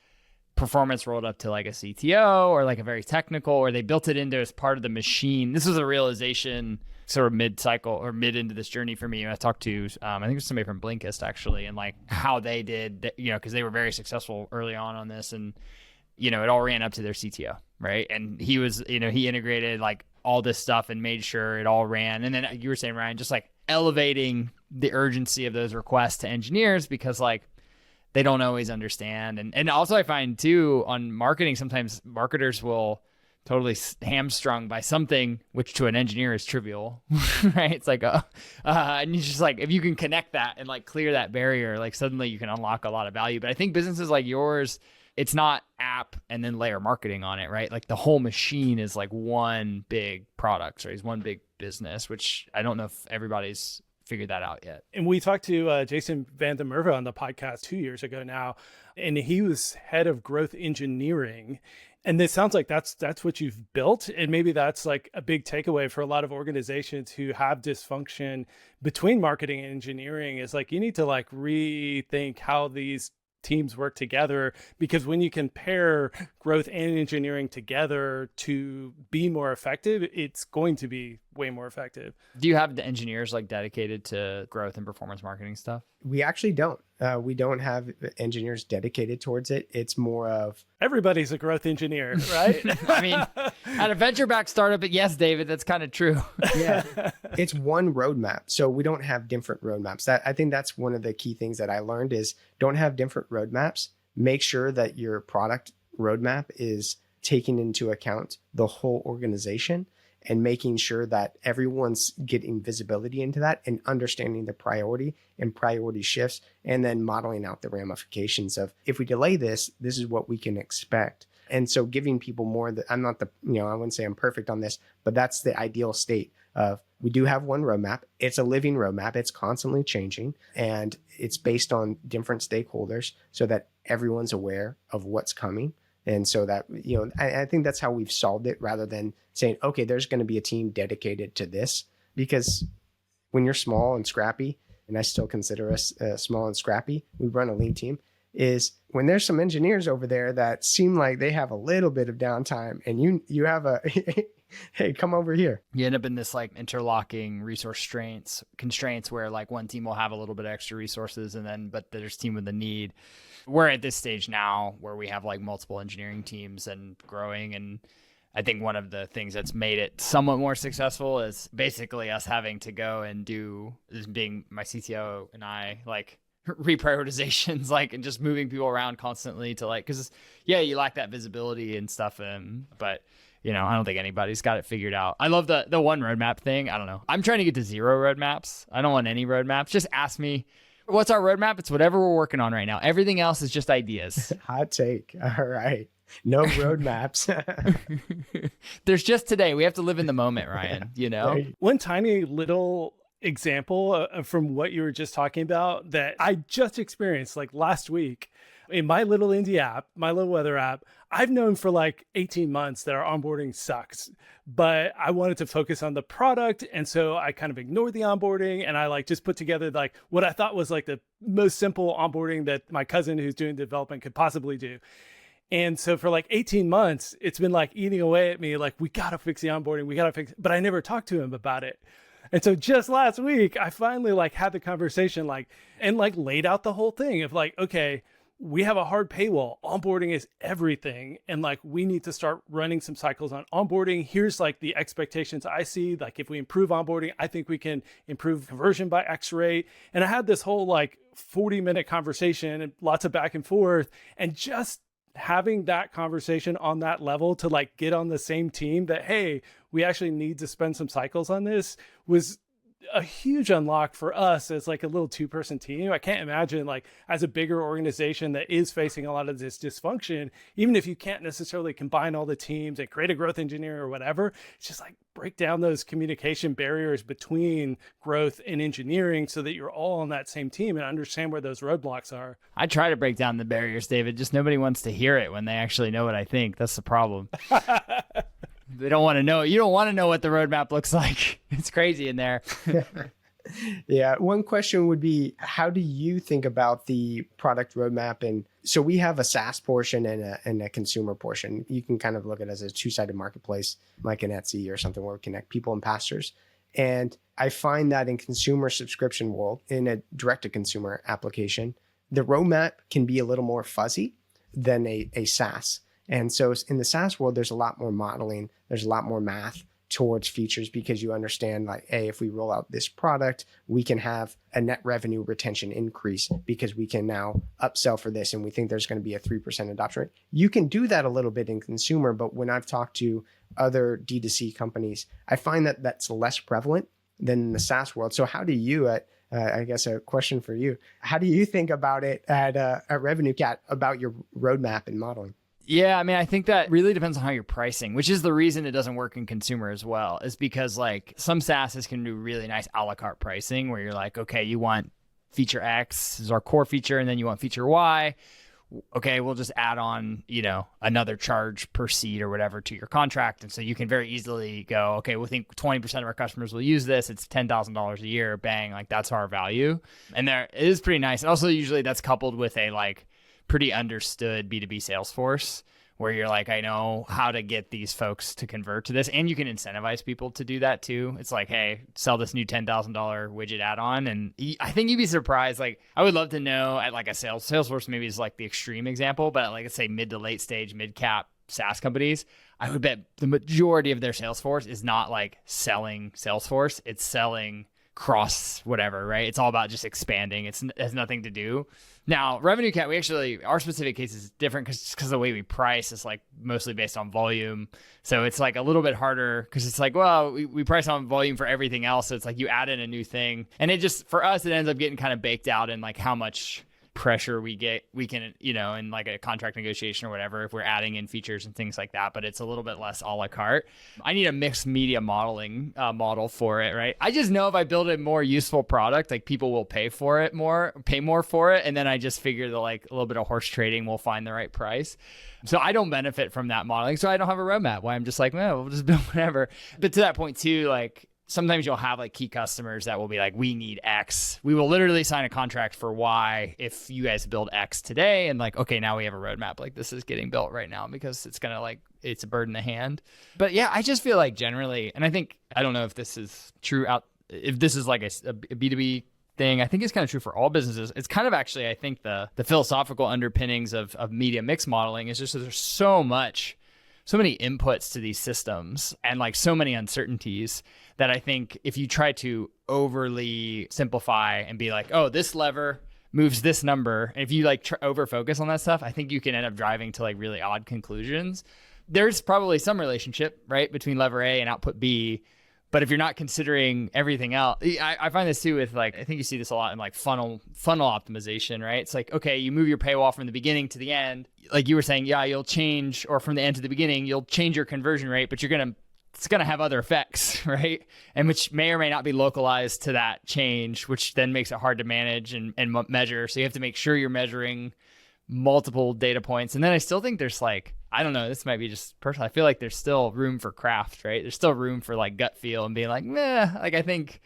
performance rolled up to like a CTO or like a very technical, or they built it into as part of the machine. This was a realization sort of mid-cycle or mid into this journey for me. I talked to, I think it was somebody from Blinkist actually, and like how they did, because they were very successful early on this, and it all ran up to their CTO, right? And he was, he integrated like all this stuff and made sure it all ran. And then you were saying, Ryan, just like elevating the urgency of those requests to engineers, because like they don't always understand. And also I find too on marketing, sometimes marketers will totally hamstrung by something which to an engineer is trivial, right? It's like, and it's just like, if you can connect that and like clear that barrier, like suddenly you can unlock a lot of value. But I think businesses like yours, it's not app and then layer marketing on it, right? Like the whole machine is like one big product, right? It's one big business, which I don't know if everybody's figured that out yet. And we talked to Jason Van der Merwe on the podcast 2 years ago now, and he was head of growth engineering. And it sounds like that's what you've built. And maybe that's like a big takeaway for a lot of organizations who have dysfunction between marketing and engineering, is like, you need to like rethink how these teams work together, because when you can pair growth and engineering together to be more effective, it's going to be way more effective. Do you have the engineers like dedicated to growth and performance marketing stuff? We actually don't. We don't have engineers dedicated towards it. It's more of everybody's a growth engineer, right? I mean, at a venture-backed startup, but yes, David, that's kind of true. Yeah, it's one roadmap. So we don't have different roadmaps. I think that's one of the key things that I learned is don't have different roadmaps. Make sure that your product roadmap is taking into account the whole organization and making sure that everyone's getting visibility into that and understanding the priority and priority shifts, and then modeling out the ramifications of, if we delay this, this is what we can expect. And so giving people more, I'm not the, I wouldn't say I'm perfect on this, but that's the ideal state of, we do have one roadmap. It's a living roadmap. It's constantly changing, and it's based on different stakeholders so that everyone's aware of what's coming. And so that, I think that's how we've solved it, rather than saying, okay, there's going to be a team dedicated to this. Because when you're small and scrappy, and I still consider us small and scrappy, we run a lean team, is when there's some engineers over there that seem like they have a little bit of downtime, and you have a, hey, come over here. You end up in this like interlocking resource constraints where like one team will have a little bit of extra resources, but there's a team with a need. We're at this stage now where we have like multiple engineering teams and growing. And I think one of the things that's made it somewhat more successful is basically us having to go and do, this being my CTO and I, like reprioritizations, like, and just moving people around constantly to like, because you lack that visibility and stuff. But I don't think anybody's got it figured out. I love the one roadmap thing. I don't know. I'm trying to get to 0 roadmaps. I don't want any roadmaps. Just ask me, what's our roadmap? It's whatever we're working on right now. Everything else is just ideas. Hot take. All right. No roadmaps. There's just today. We have to live in the moment, Ryan, Right. One tiny little example from what you were just talking about that I just experienced like last week in my little indie app, my little weather app. I've known for like 18 months that our onboarding sucks, but I wanted to focus on the product. And so I kind of ignored the onboarding, and I like just put together like what I thought was like the most simple onboarding that my cousin who's doing development could possibly do. And so for like 18 months, it's been like eating away at me. Like, we got to fix the onboarding. We got to fix it. But I never talked to him about it. And so just last week, I finally like had the conversation and laid out the whole thing of like, okay, we have a hard paywall. Onboarding is everything. And like, we need to start running some cycles on onboarding. Here's like the expectations I see. Like, if we improve onboarding, I think we can improve conversion by X rate. And I had this whole like 40-minute conversation and lots of back and forth, and just having that conversation on that level to like get on the same team that, hey, we actually need to spend some cycles on this, was a huge unlock for us as like a little 2-person team. I can't imagine like as a bigger organization that is facing a lot of this dysfunction, even if you can't necessarily combine all the teams and create a growth engineer or whatever, it's just like break down those communication barriers between growth and engineering so that you're all on that same team and understand where those roadblocks are. I try to break down the barriers, David, just nobody wants to hear it when they actually know what I think. That's the problem. They don't want to know. You don't want to know what the roadmap looks like. It's crazy in there. Yeah. One question would be, how do you think about the product roadmap? And so we have a SaaS portion and a consumer portion. You can kind of look at it as a 2-sided marketplace, like an Etsy or something, where we connect people and pastors. And I find that in consumer subscription world, in a direct-to-consumer application, the roadmap can be a little more fuzzy than a SaaS. And so in the SaaS world, there's a lot more modeling. There's a lot more math towards features, because you understand like, hey, if we roll out this product, we can have a net revenue retention increase because we can now upsell for this. And we think there's going to be a 3% adoption rate. You can do that a little bit in consumer, but when I've talked to other D2C companies, I find that that's less prevalent than in the SaaS world. So how do you, I guess a question for you, how do you think about it at Revenue Cat about your roadmap and modeling? Yeah, I mean, I think that really depends on how you're pricing, which is the reason it doesn't work in consumer as well, is because like some SaaSes can do really nice a la carte pricing where you're like, okay, you want feature X is our core feature, and then you want feature Y. Okay, we'll just add on, another charge per seat or whatever to your contract. And so you can very easily go, okay, we think 20% of our customers will use this. It's $10,000 a year. Bang, like that's our value. And there it is pretty nice. And also usually that's coupled with a like pretty understood B2B sales force where you're like, I know how to get these folks to convert to this. And you can incentivize people to do that too. It's like, hey, sell this new $10,000 widget add-on. And I think you'd be surprised. Like, I would love to know at like a Salesforce maybe is like the extreme example, but like, let's say mid to late stage, mid-cap SaaS companies, I would bet the majority of their Salesforce is not like selling Salesforce. It's selling cross whatever, right? It's all about just expanding. It has nothing to do. Now, revenue cap, our specific case is different because the way we price is like mostly based on volume. So it's like a little bit harder because it's like, well, we price on volume for everything else. So it's like you add in a new thing. And it just, for us, it ends up getting kind of baked out in like how much pressure we can, in like a contract negotiation or whatever, if we're adding in features and things like that, but it's a little bit less a la carte. I need a mixed media modeling model for it, right? I just know if I build a more useful product, like people will pay more for it. And then I just figure that like a little bit of horse trading will find the right price. So I don't benefit from that modeling. So I don't have a roadmap why I'm just like, well, we'll just build whatever. But to that point too, like, sometimes you'll have like key customers that will be like, we need X. We will literally sign a contract for Y if you guys build X today. And like, okay, now we have a roadmap. Like this is getting built right now because it's going to like, it's a bird in the hand. But yeah, I just feel like generally, and I don't know if this is true if this is like a B2B thing, I think it's kind of true for all businesses. It's kind of actually, I think the philosophical underpinnings of media mix modeling is just that there's so many inputs to these systems and like so many uncertainties that I think if you try to overly simplify and be like, oh, this lever moves this number, and if you like over focus on that stuff, I think you can end up driving to like really odd conclusions. There's probably some relationship, right, between lever A and output B. But if you're not considering everything else, I find this too with like, I think you see this a lot in like funnel optimization, right? It's like, okay, you move your paywall from the beginning to the end. Like you were saying, yeah, you'll change, or from the end to the beginning, you'll change your conversion rate, but it's going to have other effects, right? And which may or may not be localized to that change, which then makes it hard to manage and measure. So you have to make sure you're measuring multiple data points. And then I still think there's like, I don't know, this might be just personal. I feel like there's still room for craft, right? There's still room for like gut feel and being like, like I think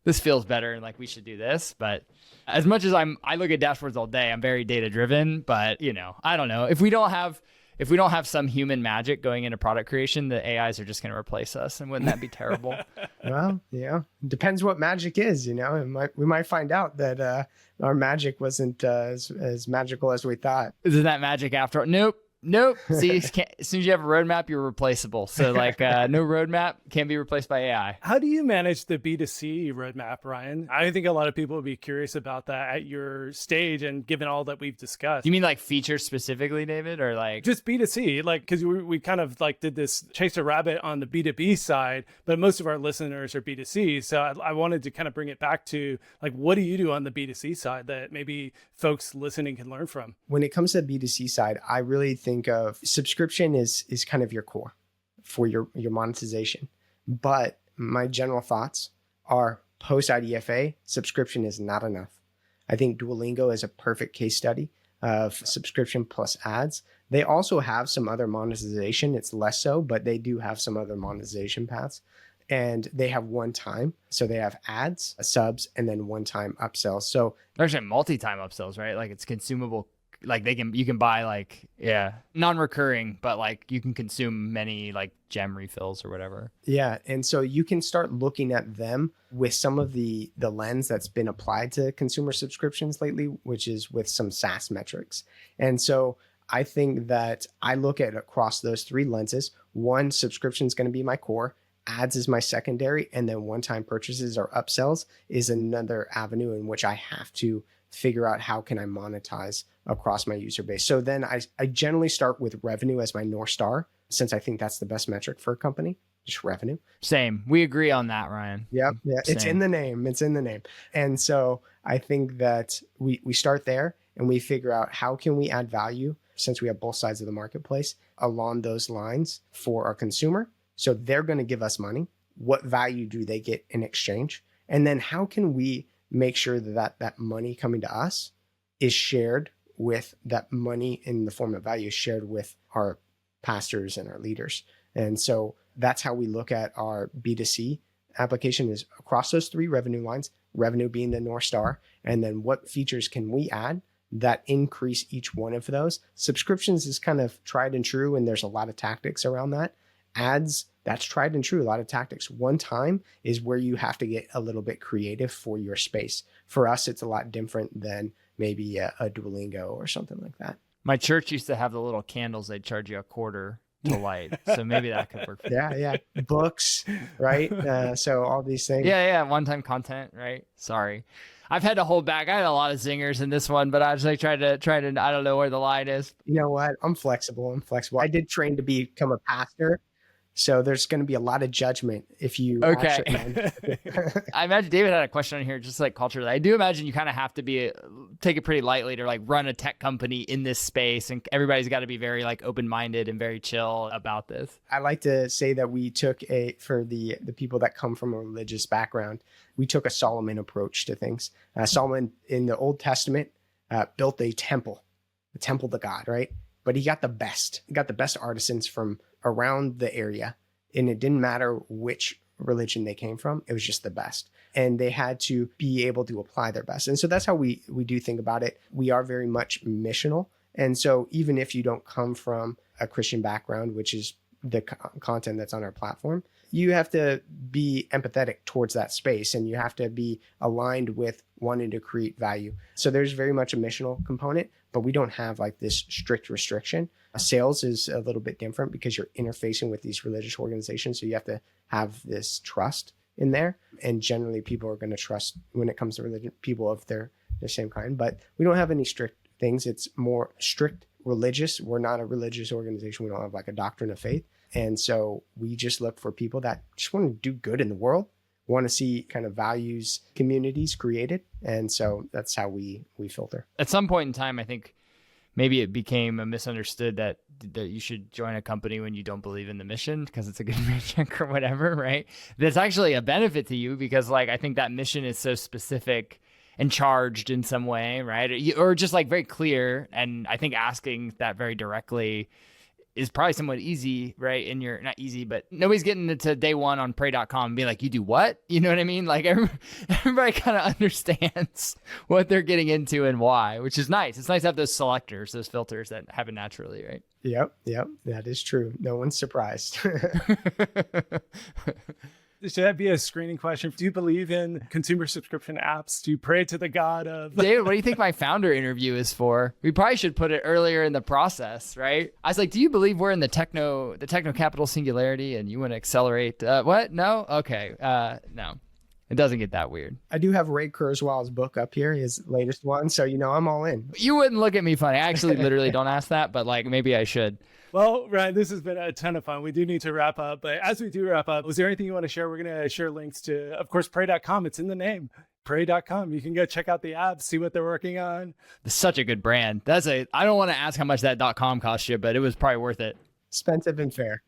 this feels better and like we should do this. But as much as I look at dashboards all day, I'm very data driven, but I don't know. If we don't have some human magic going into product creation, the AIs are just going to replace us. And wouldn't that be terrible? Well, yeah, depends what magic is, we might find out that our magic wasn't as magical as we thought. Isn't that magic after all? Nope. See, as soon as you have a roadmap, you're replaceable. So like no roadmap can be replaced by AI. How do you manage the B2C roadmap, Ryan? I think a lot of people would be curious about that at your stage and given all that we've discussed. You mean like features specifically, David, or like just B2C? Like, because we kind of like did this chase a rabbit on the B2B side, but most of our listeners are B2C. So I wanted to kind of bring it back to like, what do you do on the B2C side that maybe folks listening can learn from? When it comes to the B2C side, I really think of subscription is kind of your core for your monetization. But my general thoughts are post IDFA, subscription is not enough. I think Duolingo is a perfect case study of subscription plus ads. They also have some other monetization. It's less so, but they do have some other monetization paths. And they have one time. So they have ads, subs, and then one-time upsells. So there's actually multi-time upsells, right? Like it's consumable. Like you can buy like, non-recurring, but like you can consume many like gem refills or whatever. Yeah. And so you can start looking at them with some of the lens that's been applied to consumer subscriptions lately, which is with some SaaS metrics. And so I think that I look at across those three lenses. One, subscription is going to be my core. Ads is my secondary, and then one-time purchases or upsells is another avenue in which I have to figure out how can I monetize across my user base. So then I generally start with revenue as my North Star, since I think that's the best metric for a company, just revenue. Same. We agree on that, Ryan. Yeah. It's in the name. And so I think that we start there and we figure out how can we add value, since we have both sides of the marketplace, along those lines for our consumer. So they're going to give us money. What value do they get in exchange? And then how can we make sure that money coming to us is shared with, that money in the form of value is shared with our pastors and our leaders. And so that's how we look at our B2C application, is across those three revenue lines, revenue being the North Star. And then what features can we add that increase each one of those? Subscriptions is kind of tried and true, and there's a lot of tactics around that. Ads, that's tried and true, a lot of tactics. One time is where you have to get a little bit creative for your space. For us, it's a lot different than maybe a Duolingo or something like that. My church used to have the little candles. They'd charge you $0.25 to light. So maybe that could work for you. Yeah. Books, right? So all these things. Yeah. One-time content, right? Sorry. I've had to hold back. I had a lot of zingers in this one, but I was like trying to, I don't know where the line is. You know what? I'm flexible. I did train to become a pastor. So there's going to be a lot of judgment if you. Okay. Actually, I imagine David had a question on here, just like culturally. I do imagine you kind of have to take it pretty lightly to like run a tech company in this space, and everybody's got to be very like open-minded and very chill about this. I like to say that we took for the people that come from a religious background, we took a Solomon approach to things. Solomon in the Old Testament built a temple to God, right? But he got the best artisans from around the area, and it didn't matter which religion they came from. It was just the best, and they had to be able to apply their best. And so that's how we do think about it. We are very much missional, and so even if you don't come from a Christian background, which is the content that's on our platform, you have to be empathetic towards that space, and you have to be aligned with wanting to create value. So there's very much a missional component, but we don't have like this strict restriction. Sales is a little bit different because you're interfacing with these religious organizations. So you have to have this trust in there. And generally people are going to trust when it comes to religion, people of their same kind, but we don't have any strict things. It's more strict religious. We're not a religious organization. We don't have like a doctrine of faith. And so we just look for people that just want to do good in the world, want to see kind of values communities created. And so that's how we filter. At some point in time, I think maybe it became a misunderstood that you should join a company when you don't believe in the mission because it's a good paycheck or whatever, right? That's actually a benefit to you because like I think that mission is so specific and charged in some way, right? Or just like very clear. And I think asking that very directly is probably somewhat easy, right? And you're not easy, but nobody's getting into day one on pray.com and being like, you do what? You know what I mean? Like everybody kind of understands what they're getting into and why, which is nice. It's nice to have those selectors, those filters that happen naturally, right? Yep. That is true. No one's surprised. Should that be a screening question? Do you believe in consumer subscription apps? Do you pray to the God of... David, what do you think my founder interview is for? We probably should put it earlier in the process, right? I was like, do you believe we're in the techno capital singularity and you want to accelerate? What? No? Okay. No. It doesn't get that weird. I do have Ray Kurzweil's book up here, his latest one. So, I'm all in. You wouldn't look at me funny. I actually literally don't ask that, but like maybe I should. Well, Ryan, this has been a ton of fun. We do need to wrap up. But as we do wrap up, was there anything you want to share? We're going to share links to, of course, pray.com. It's in the name. Pray.com. You can go check out the app, see what they're working on. It's such a good brand. I don't want to ask how much that .com cost you, but it was probably worth it. Expensive and fair.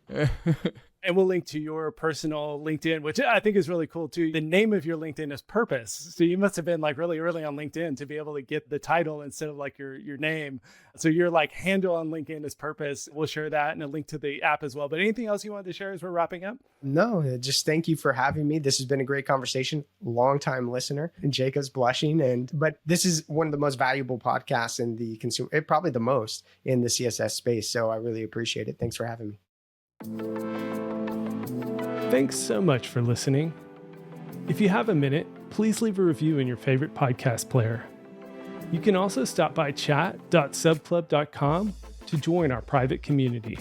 And we'll link to your personal LinkedIn, which I think is really cool too. The name of your LinkedIn is Purpose. So you must have been like really early on LinkedIn to be able to get the title instead of like your name. So your like handle on LinkedIn is Purpose. We'll share that and a link to the app as well. But anything else you wanted to share as we're wrapping up? No, just thank you for having me. This has been a great conversation. Long-time listener, and Jacob's blushing. But this is one of the most valuable podcasts in the consumer, probably the most in the CSS space. So I really appreciate it. Thanks for having me. Thanks so much for listening. If you have a minute, please leave a review in your favorite podcast player. You can also stop by chat.subclub.com to join our private community.